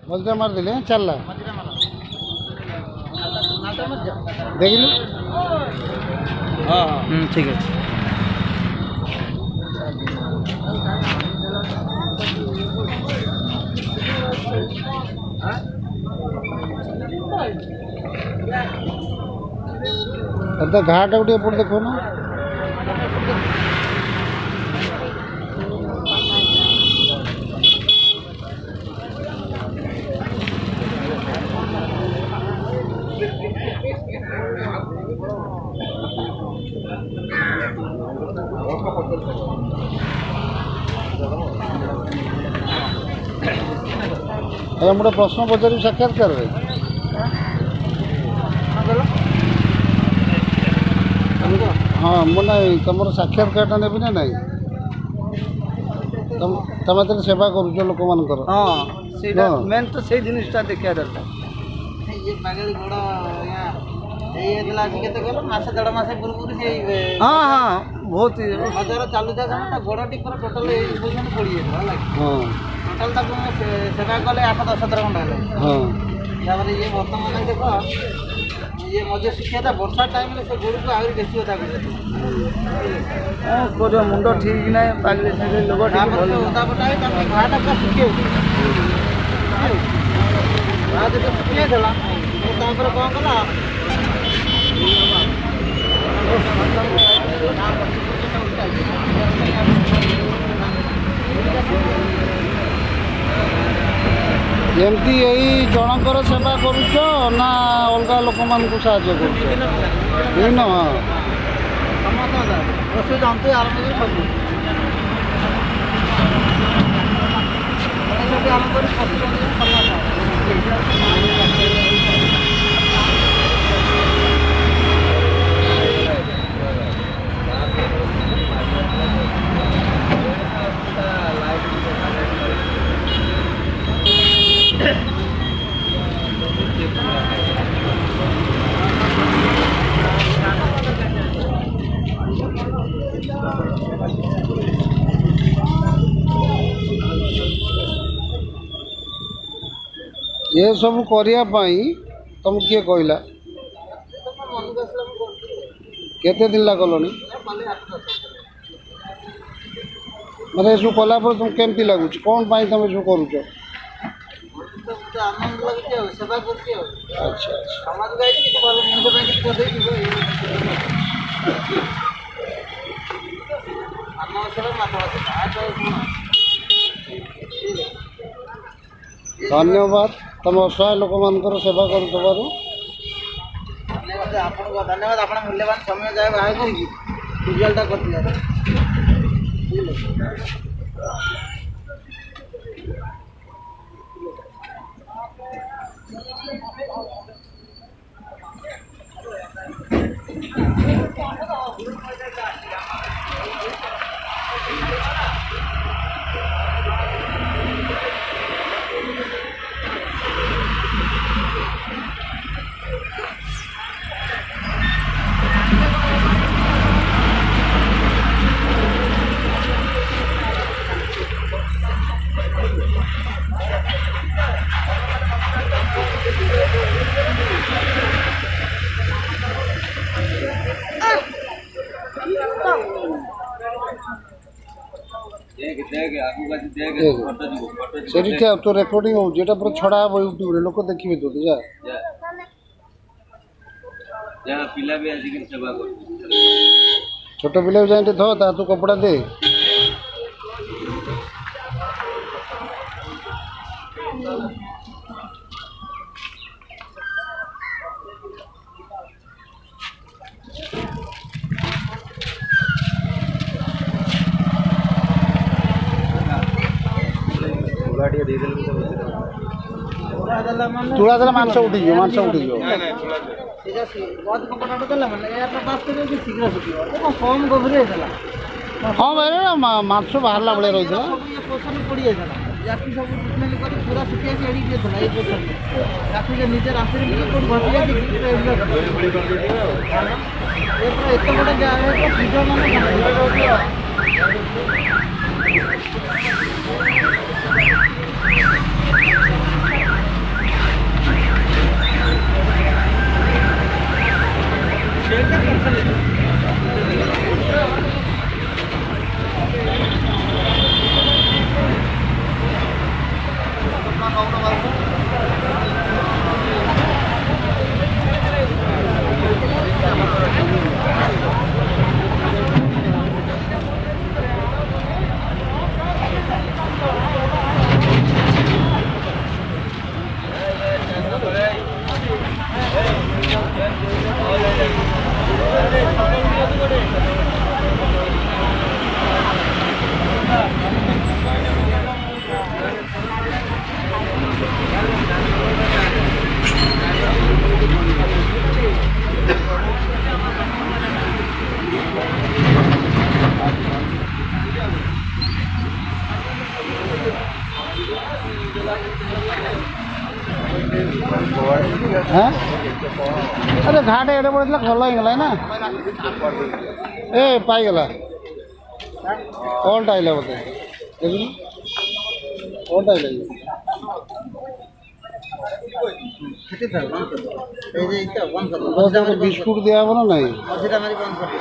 मजरा मार दिले चलला देख लू। हाँ हाँ ठीक है। तो घाट गोटे एपट देखो ना अरे मोटे प्रश्न पचारि साक्षात्कार हाँ मुझे तुम साक्षात्कार नेबी ना नहीं तुम तो सेवा करुच लोक मानकर हाँ सेटा मेन तो से जिनिसटा देखा दरकार। ये पागल गोड़ ये दिला के तो गलो मास देढ़ मास पूर्व से हाँ हाँ बहुत ही हजार चालू था ना गोड़ टिक पर टोटल ए पोजीशन पड़ी है होला हाँ टोटल तक सेवा कले 8-10 घंटा है। हाँ तापर ये वर्तमान देखो ये मजे शिक्षा था वर्षा टाइम में से गोड़ को आगे बेसी होता कर मुंड ठीक ना पागल से लोग ठीक भल होता पटाई तब घाटा का सुखे आज तो सुखे देला तापर कोन कला एमती यही जनकर सेवा करुच ना अलग लोक मान साहय करुन हाँ रोषे जानते आरंभ ये सब करने तुम किए कहला केते दिन लगल मतलब सब कला तुम केमती लगुच कौन पाई तुम सब करुच आनंद लगे सेवा करके अच्छा अच्छा समाज गाइड किसी भल मनुष्य आम सेवा मात्र धन्यवाद तुम असहाय लोक मान सेवा कर धन्यवाद आपको धन्यवाद आप मूल्यवान समय जाए बाहर कर रिजल्टा कर से तो रेकर्डिंग हो जेटा पूरा छड़ा हम यूट्यूब रे लोक देखिबे तो जा जहाँ पिला भी आजिकल सेवा कर छोट पिला जाए धो ता तू कपड़ा दे तुला देला मांस उठीज मांस उठीज बहुत कपड़ा देला माने यार पास करे कि शीघ्र सुखियो देखो कम गोबरे देला हाँ भाई मांस बाहरला बेले रही ये पोषण पड़ी है याकी सब ट्रीटमेंट कर पूरा सुखिया के एडी के देला ये पोषण याकी के नीचे रास्ते में कोई भटिया की ये पूरा इतना बड़ा जा है तो सीधा माने হ্যাঁ আরে ঘাটে এটা পড়েছিল ভাল হয়ে গেল না এ পাইগলা অলটা আইলা বোধ দেখুন অলটা আইলা খেতে থাক বন্ধ করো এই যে এটা বন্ধ করো বিস্কুট দেওয়া হবো না নাই মধ্যেটা মারি বন্ধ করো